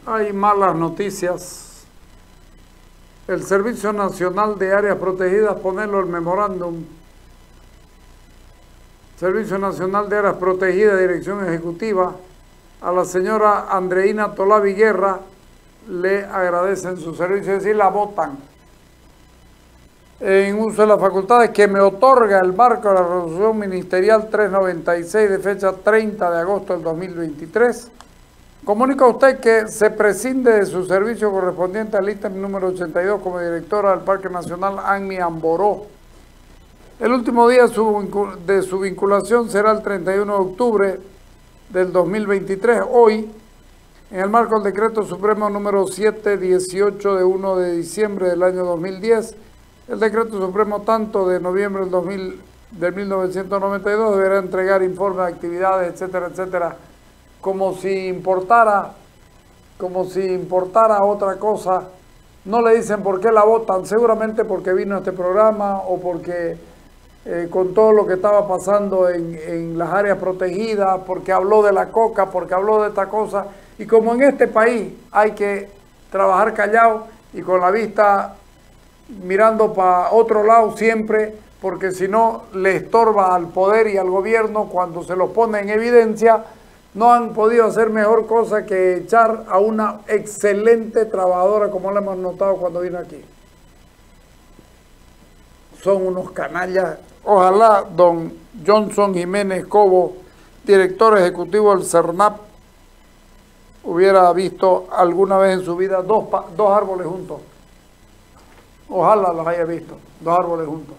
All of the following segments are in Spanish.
Hay malas noticias. El Servicio Nacional de Áreas Protegidas, ponerlo el memorándum. Servicio Nacional de Áreas Protegidas, Dirección Ejecutiva, a la señora Andreina Tolavi Guerra le agradecen su servicio, es decir, la votan en uso de las facultades que me otorga el marco de la resolución ministerial 396 de fecha 30 de agosto del 2023. Comunico a usted que se prescinde de su servicio correspondiente al ítem número 82 como directora del Parque Nacional Anmi Amboró. El último día de su vinculación será el 31 de octubre del 2023, hoy, en el marco del Decreto Supremo número 718 de 1 de diciembre del año 2010, el Decreto Supremo tanto de noviembre del 1992 deberá entregar informes de actividades, etcétera, etcétera, como si importara otra cosa. No le dicen por qué la votan, seguramente porque vino a este programa o porque con todo lo que estaba pasando en las áreas protegidas, porque habló de la coca, porque habló de esta cosa. Y como en este país hay que trabajar callado y con la vista mirando para otro lado siempre, porque si no le estorba al poder y al gobierno cuando se lo pone en evidencia, no han podido hacer mejor cosa que echar a una excelente trabajadora, como la hemos notado cuando vino aquí. Son unos canallas. Ojalá don Johnson Jiménez Cobo, director ejecutivo del CERNAP, hubiera visto alguna vez en su vida dos árboles juntos. Ojalá los haya visto, dos árboles juntos.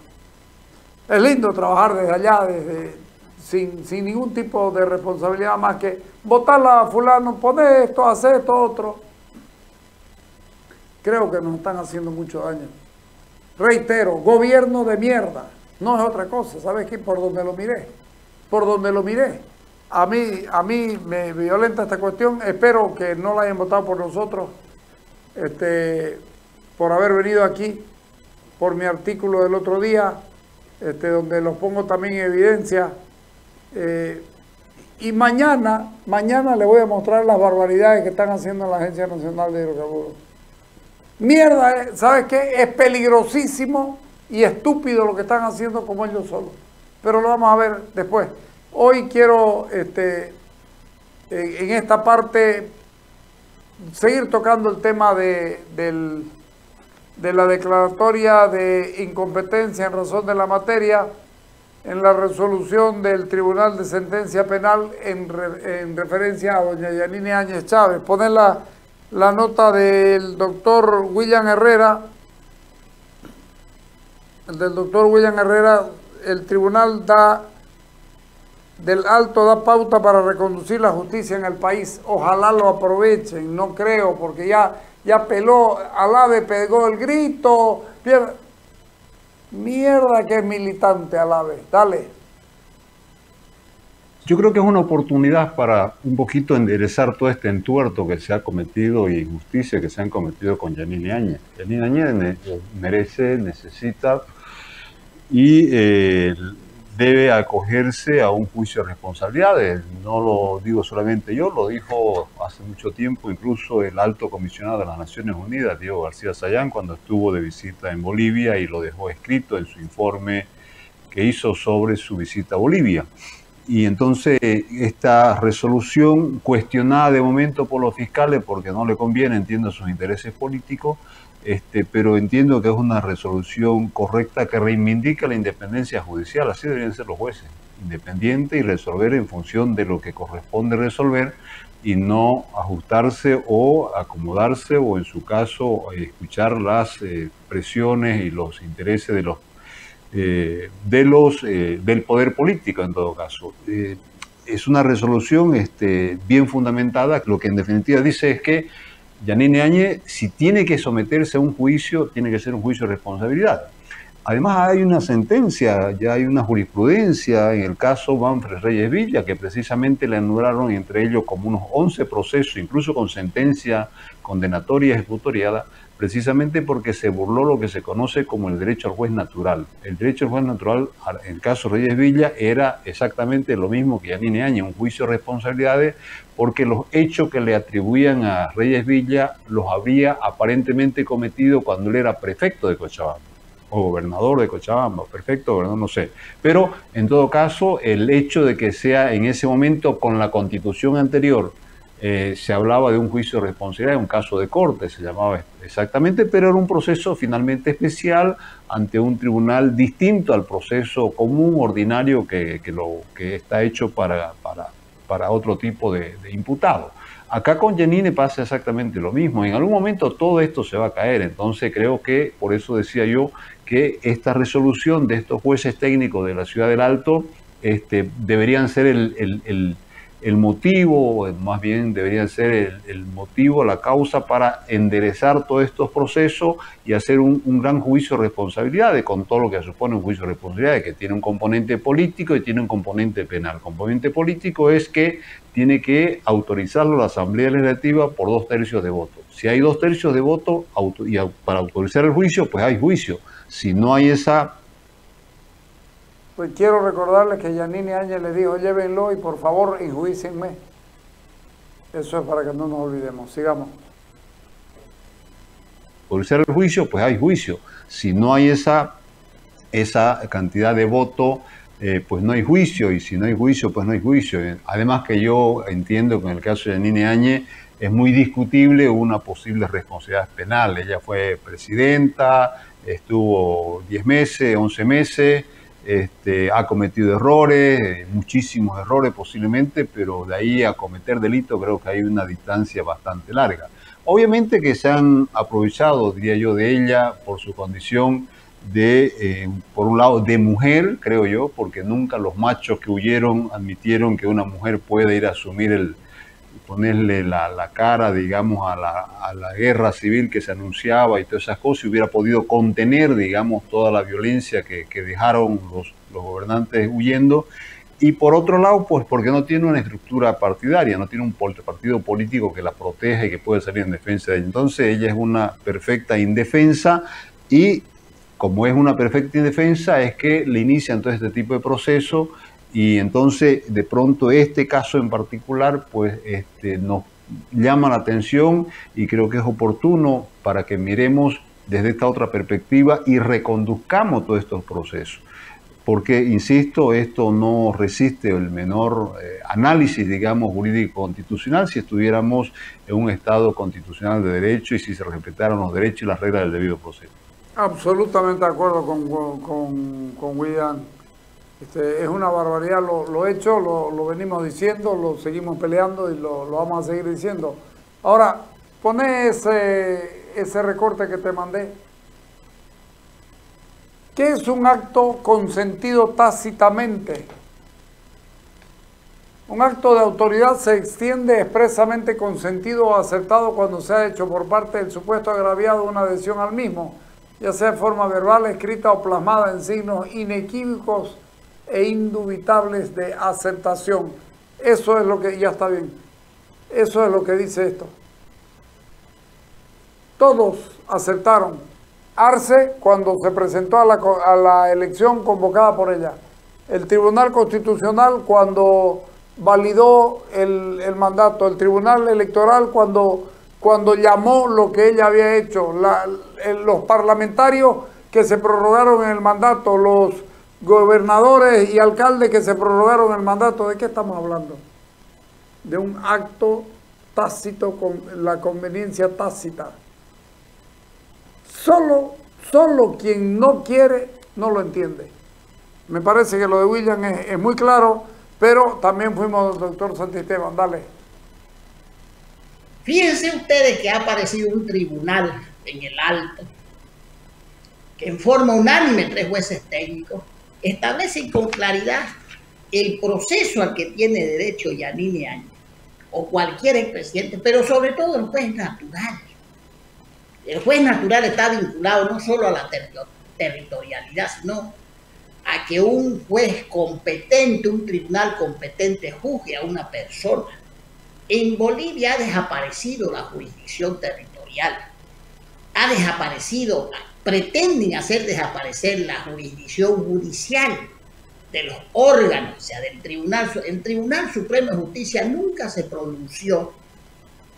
Es lindo trabajar desde allá, sin ningún tipo de responsabilidad más que votarla a fulano, poner esto, hacer esto, otro. Creo que nos están haciendo mucho daño. Reitero, gobierno de mierda, no es otra cosa. ¿Sabes qué? Por donde lo miré, a mí me violenta esta cuestión. Espero que no la hayan votado por nosotros, por haber venido aquí, por mi artículo del otro día, donde los pongo también en evidencia. Y mañana le voy a mostrar las barbaridades que están haciendo en la Agencia Nacional de Hidrocarburos. Mierda, ¿sabes qué? Es peligrosísimo y estúpido lo que están haciendo como ellos solos. Pero lo vamos a ver después. Hoy quiero, en esta parte, seguir tocando el tema de la declaratoria de incompetencia en razón de la materia en la resolución del Tribunal de Sentencia Penal en referencia a doña Yanine Áñez Chávez. Poner la nota del doctor William Herrera. El tribunal del alto da pauta para reconducir la justicia en el país. Ojalá lo aprovechen, no creo, porque ya peló, Alave pegó el grito. Mierda que es militante Alave, dale. Yo creo que es una oportunidad para un poquito enderezar todo este entuerto que se ha cometido y injusticia que se han cometido con Yanine Áñez. Yanine Áñez merece, necesita y debe acogerse a un juicio de responsabilidades. No lo digo solamente yo, lo dijo hace mucho tiempo incluso el alto comisionado de las Naciones Unidas, Diego García Sayán, cuando estuvo de visita en Bolivia y lo dejó escrito en su informe que hizo sobre su visita a Bolivia. Y entonces esta resolución, cuestionada de momento por los fiscales porque no le conviene, entiendo sus intereses políticos, pero entiendo que es una resolución correcta que reivindica la independencia judicial. Así deberían ser los jueces, independientes y resolver en función de lo que corresponde resolver y no ajustarse o acomodarse o en su caso escuchar las presiones y los intereses del poder político en todo caso. Es una resolución bien fundamentada. Lo que en definitiva dice es que Yanine Áñez, si tiene que someterse a un juicio, tiene que ser un juicio de responsabilidad. Además hay una sentencia, ya hay una jurisprudencia en el caso Manfred Reyes Villa, que precisamente le anularon entre ellos como unos 11 procesos, incluso con sentencia condenatoria ejecutoriada, precisamente porque se burló lo que se conoce como el derecho al juez natural. El derecho al juez natural, en el caso de Reyes Villa, era exactamente lo mismo que Yanine Áñez, un juicio de responsabilidades, porque los hechos que le atribuían a Reyes Villa los habría aparentemente cometido cuando él era prefecto de Cochabamba, o gobernador de Cochabamba, prefecto, gobernador, no sé. Pero, en todo caso, el hecho de que sea en ese momento con la constitución anterior, se hablaba de un juicio de responsabilidad, un caso de corte se llamaba exactamente, pero era un proceso finalmente especial ante un tribunal distinto al proceso común, ordinario, que está hecho para otro tipo de imputado. Acá con Yanine pasa exactamente lo mismo. En algún momento todo esto se va a caer. Entonces creo que, por eso decía yo, que esta resolución de estos jueces técnicos de la Ciudad del Alto deberían ser el motivo, más bien deberían ser el motivo, la causa para enderezar todos estos procesos y hacer un gran juicio de responsabilidades, con todo lo que supone un juicio de responsabilidades, que tiene un componente político y tiene un componente penal. El componente político es que tiene que autorizarlo la Asamblea Legislativa por 2/3 de voto. Si hay 2/3 de voto para autorizar el juicio, pues hay juicio. Si no hay esa... Pues quiero recordarles que Yanine Áñez le dijo, llévenlo y por favor enjuícienme. Eso es para que no nos olvidemos. Sigamos. Autorizar el juicio, pues hay juicio. Si no hay esa cantidad de voto, pues no hay juicio. Y si no hay juicio, pues no hay juicio. Además que yo entiendo que en el caso de Yanine Áñez es muy discutible una posible responsabilidad penal. Ella fue presidenta, estuvo 10 meses, 11 meses... ha cometido errores, muchísimos errores posiblemente, pero de ahí a cometer delito creo que hay una distancia bastante larga. Obviamente que se han aprovechado, diría yo, de ella por su condición de, por un lado, de mujer, creo yo, porque nunca los machos que huyeron admitieron que una mujer puede ir a asumir ponerle la cara, digamos, a la guerra civil que se anunciaba y todas esas cosas, y hubiera podido contener, digamos, toda la violencia que dejaron los gobernantes huyendo. Y por otro lado, pues porque no tiene una estructura partidaria, no tiene un partido político que la proteja y que puede salir en defensa de ella. Entonces ella es una perfecta indefensa y como es una perfecta indefensa es que le inician todo este tipo de procesos. Y entonces, de pronto, este caso en particular, pues nos llama la atención y creo que es oportuno para que miremos desde esta otra perspectiva y reconduzcamos todos estos procesos. Porque, insisto, esto no resiste el menor análisis, digamos, jurídico constitucional si estuviéramos en un Estado constitucional de derecho y si se respetaran los derechos y las reglas del debido proceso. Absolutamente de acuerdo con William. Es una barbaridad lo hecho, lo venimos diciendo, lo seguimos peleando y lo vamos a seguir diciendo. Ahora, poné ese recorte que te mandé. ¿Qué es un acto consentido tácitamente? Un acto de autoridad se extiende expresamente consentido o aceptado cuando se ha hecho por parte del supuesto agraviado una adhesión al mismo, ya sea de forma verbal, escrita o plasmada en signos inequívocos e indubitables de aceptación. Eso es lo que, ya está bien, eso es lo que dice esto. Todos aceptaron. Arce cuando se presentó a la elección convocada por ella. El Tribunal Constitucional cuando validó el mandato. El Tribunal Electoral cuando llamó lo que ella había hecho. Los parlamentarios que se prorrogaron en el mandato. Los gobernadores y alcaldes que se prorrogaron el mandato. ¿De qué estamos hablando? De un acto tácito con la conveniencia tácita. Solo quien no quiere no lo entiende. Me parece que lo de William es muy claro, pero también fuimos, doctor Santisteban, dale. Fíjense ustedes que ha aparecido un tribunal en el Alto que en forma unánime 3 jueces técnicos establecen con claridad el proceso al que tiene derecho Yanine Áñez o cualquier expresidente, pero sobre todo el juez natural. El juez natural está vinculado no solo a la territorialidad, sino a que un juez competente, un tribunal competente juzgue a una persona. En Bolivia ha desaparecido la jurisdicción territorial. ha desaparecido, pretenden hacer desaparecer la jurisdicción judicial de los órganos, o sea, del Tribunal. El Tribunal Supremo de Justicia nunca se pronunció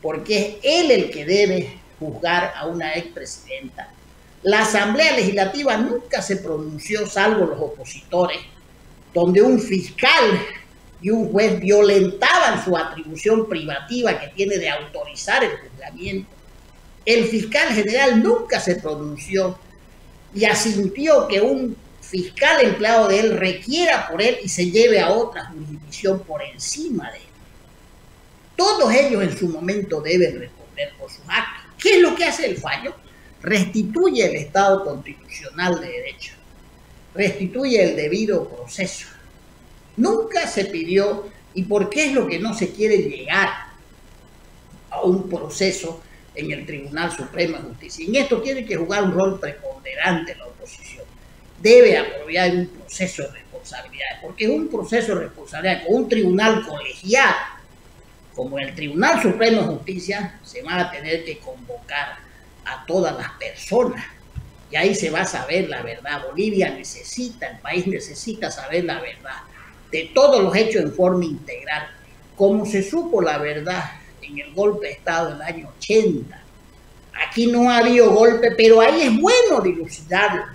porque es él el que debe juzgar a una expresidenta. La Asamblea Legislativa nunca se pronunció, salvo los opositores, donde un fiscal y un juez violentaban su atribución privativa que tiene de autorizar el juzgamiento. El fiscal general nunca se pronunció y asintió que un fiscal empleado de él requiera por él y se lleve a otra jurisdicción por encima de él. Todos ellos en su momento deben responder por sus actos. ¿Qué es lo que hace el fallo? Restituye el Estado constitucional de derecho, restituye el debido proceso. Nunca se pidió, ¿y por qué es lo que no se quiere llegar a un proceso en el Tribunal Supremo de Justicia? Y en esto tiene que jugar un rol preponderante la oposición. Debe apoyar un proceso de responsabilidad, porque es un proceso de responsabilidad con un tribunal colegiado, como el Tribunal Supremo de Justicia, se van a tener que convocar a todas las personas. Y ahí se va a saber la verdad. Bolivia necesita, el país necesita saber la verdad de todos los hechos en forma integral. Como se supo la verdad en el golpe de Estado del año 80. Aquí no ha habido golpe, pero ahí es bueno dilucidar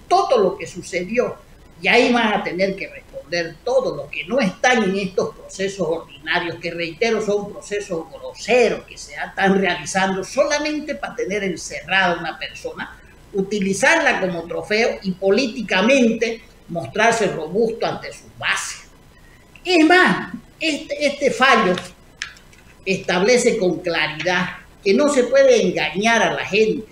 todo lo que sucedió. Y ahí van a tener que responder todos los que no están en estos procesos ordinarios, que reitero son procesos groseros que se están realizando solamente para tener encerrada a una persona, utilizarla como trofeo y políticamente mostrarse robusto ante sus bases. Es más, este fallo establece con claridad que no se puede engañar a la gente,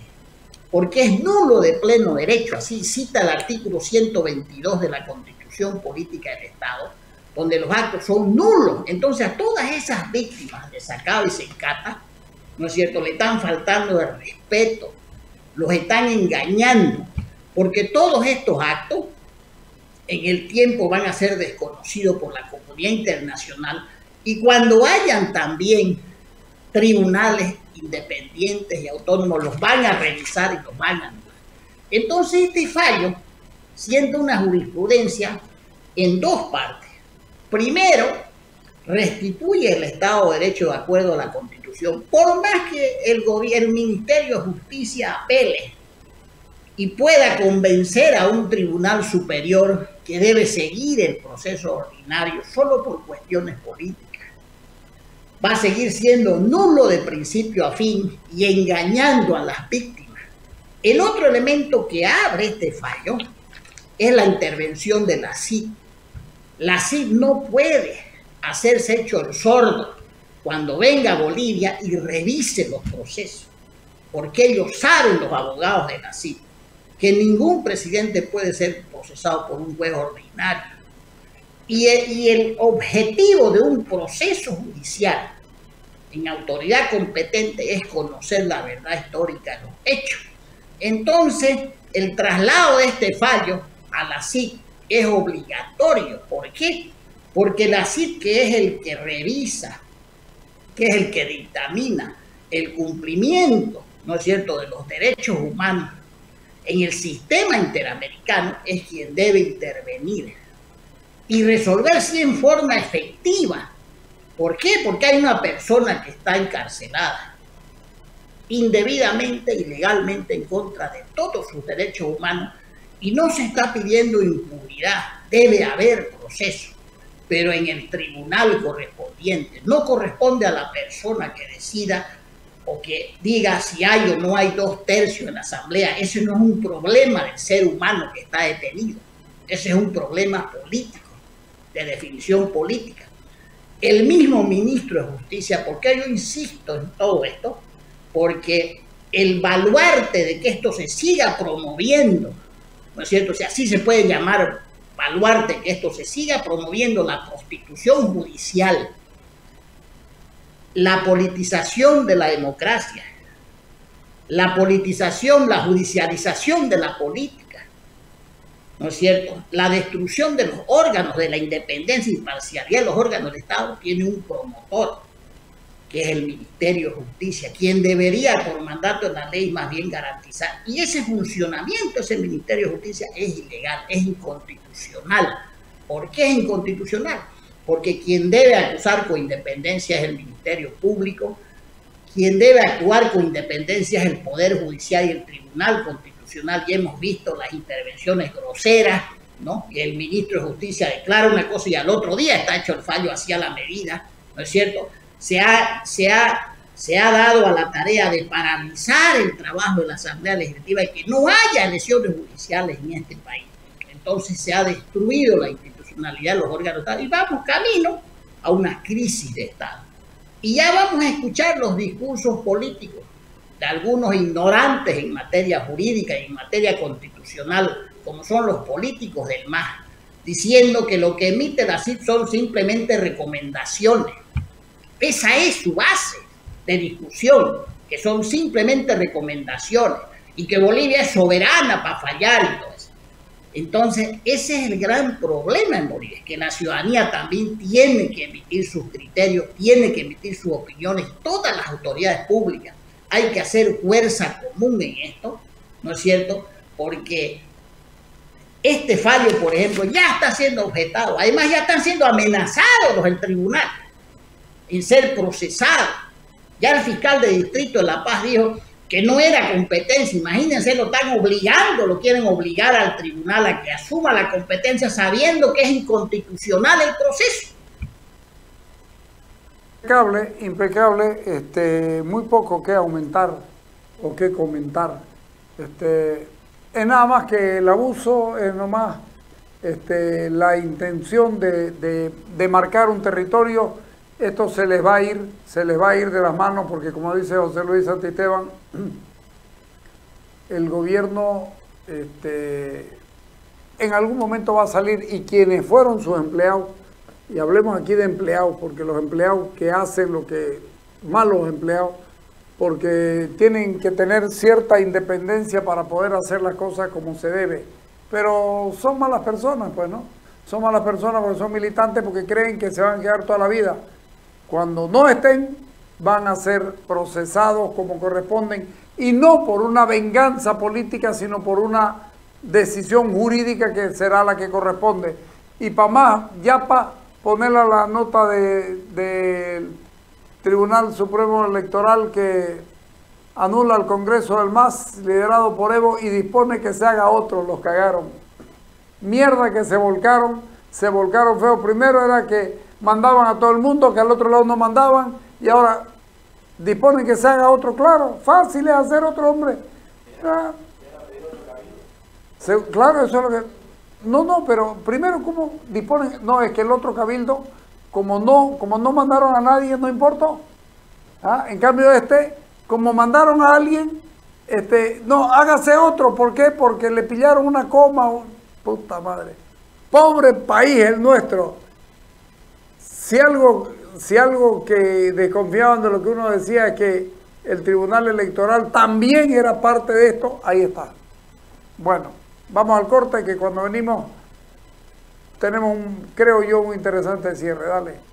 porque es nulo de pleno derecho, así cita el artículo 122 de la Constitución Política del Estado, donde los actos son nulos. Entonces a todas esas víctimas de Sacaba y Sencata, ¿no es cierto?, le están faltando el respeto, los están engañando, porque todos estos actos en el tiempo van a ser desconocidos por la comunidad internacional, y cuando hayan también tribunales independientes y autónomos los van a revisar y los van a anular. Entonces este fallo sienta una jurisprudencia en dos partes. Primero, restituye el Estado de Derecho de acuerdo a la Constitución, por más que el Ministerio de Justicia apele y pueda convencer a un tribunal superior que debe seguir el proceso ordinario solo por cuestiones políticas. Va a seguir siendo nulo de principio a fin y engañando a las víctimas. El otro elemento que abre este fallo es la intervención de la CID. La CID no puede hacerse hecho el sordo cuando venga a Bolivia y revise los procesos, porque ellos saben, los abogados de la CID, que ningún presidente puede ser procesado por un juez ordinario. Y el objetivo de un proceso judicial en autoridad competente es conocer la verdad histórica de los hechos. Entonces, el traslado de este fallo a la CID es obligatorio. ¿Por qué? Porque la CID, que es el que revisa, que es el que dictamina el cumplimiento, ¿no es cierto?, de los derechos humanos en el sistema interamericano, es quien debe intervenir y resolver si en forma efectiva. ¿Por qué? Porque hay una persona que está encarcelada indebidamente, ilegalmente, en contra de todos sus derechos humanos, y no se está pidiendo impunidad. Debe haber proceso, pero en el tribunal correspondiente. No corresponde a la persona que decida o que diga si hay o no hay 2/3 en la asamblea. Ese no es un problema del ser humano que está detenido. Ese es un problema político, de definición política. El mismo ministro de Justicia, ¿por qué yo insisto en todo esto? Porque el baluarte de que esto se siga promoviendo, ¿no es cierto? O sea, así se puede llamar baluarte, que esto se siga promoviendo, la prostitución judicial, la politización de la democracia, la politización, la judicialización de la política, ¿no es cierto? La destrucción de los órganos, de la independencia e imparcialidad de los órganos del Estado, tiene un promotor, que es el Ministerio de Justicia, quien debería por mandato de la ley más bien garantizar. Y ese funcionamiento, ese Ministerio de Justicia es ilegal, es inconstitucional. ¿Por qué es inconstitucional? Porque quien debe acusar con independencia es el Ministerio Público, quien debe actuar con independencia es el Poder Judicial y el Tribunal Constitucional. Ya hemos visto las intervenciones groseras, ¿no? Que el ministro de Justicia declara una cosa y al otro día está hecho el fallo hacia la medida, ¿no es cierto? Se ha dado a la tarea de paralizar el trabajo de la Asamblea Legislativa y que no haya elecciones judiciales en este país. Entonces se ha destruido la institucionalidad de los órganos de Estado y vamos camino a una crisis de Estado. Y ya vamos a escuchar los discursos políticos de algunos ignorantes en materia jurídica y en materia constitucional, como son los políticos del MAS, diciendo que lo que emite la CIP son simplemente recomendaciones. Esa es su base de discusión, que son simplemente recomendaciones y que Bolivia es soberana para fallar y todo eso. Entonces, ese es el gran problema en Bolivia, que la ciudadanía también tiene que emitir sus criterios, tiene que emitir sus opiniones, todas las autoridades públicas. Hay que hacer fuerza común en esto, ¿no es cierto? Porque este fallo, por ejemplo, ya está siendo objetado. Además, ya están siendo amenazados los del tribunal en ser procesados. Ya el fiscal de distrito de La Paz dijo que no era competencia. Imagínense, lo están obligando, lo quieren obligar al tribunal a que asuma la competencia sabiendo que es inconstitucional el proceso. Impecable, muy poco que aumentar o que comentar. Es nada más que el abuso, es nomás la intención de marcar un territorio. Esto se les va a ir de las manos porque, como dice José Luis Santisteban, el gobierno en algún momento va a salir y quienes fueron sus empleados, y hablemos aquí de empleados, porque los empleados que hacen lo que malos empleados, porque tienen que tener cierta independencia para poder hacer las cosas como se debe, pero son malas personas, pues, ¿no? Son malas personas porque son militantes, porque creen que se van a quedar toda la vida. Cuando no estén, van a ser procesados como corresponden, y no por una venganza política, sino por una decisión jurídica que será la que corresponde. Y para más, ya para ponerla la nota del Tribunal Supremo Electoral que anula el Congreso del MAS, liderado por Evo, y dispone que se haga otro, los cagaron. Mierda que se volcaron feo. Primero era que mandaban a todo el mundo, que al otro lado no mandaban, y ahora disponen que se haga otro. Claro, fácil es hacer otro, hombre. Claro, eso es lo que... No, pero primero, ¿cómo disponen? No, es que el otro cabildo, como no mandaron a nadie, no importó. En cambio como mandaron a alguien, no, hágase otro. ¿Por qué? Porque le pillaron una coma. Puta madre. Pobre país el nuestro. Si algo que desconfiaban de lo que uno decía es que el Tribunal Electoral también era parte de esto, ahí está. Bueno, vamos al corte, que cuando venimos tenemos creo yo, un interesante cierre. Dale.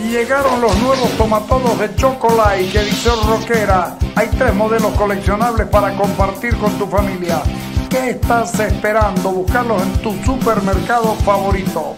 Llegaron los nuevos tomatodos de Chocolate que dice Roquera. Hay 3 modelos coleccionables para compartir con tu familia. ¿Qué estás esperando? Buscarlos en tu supermercado favorito.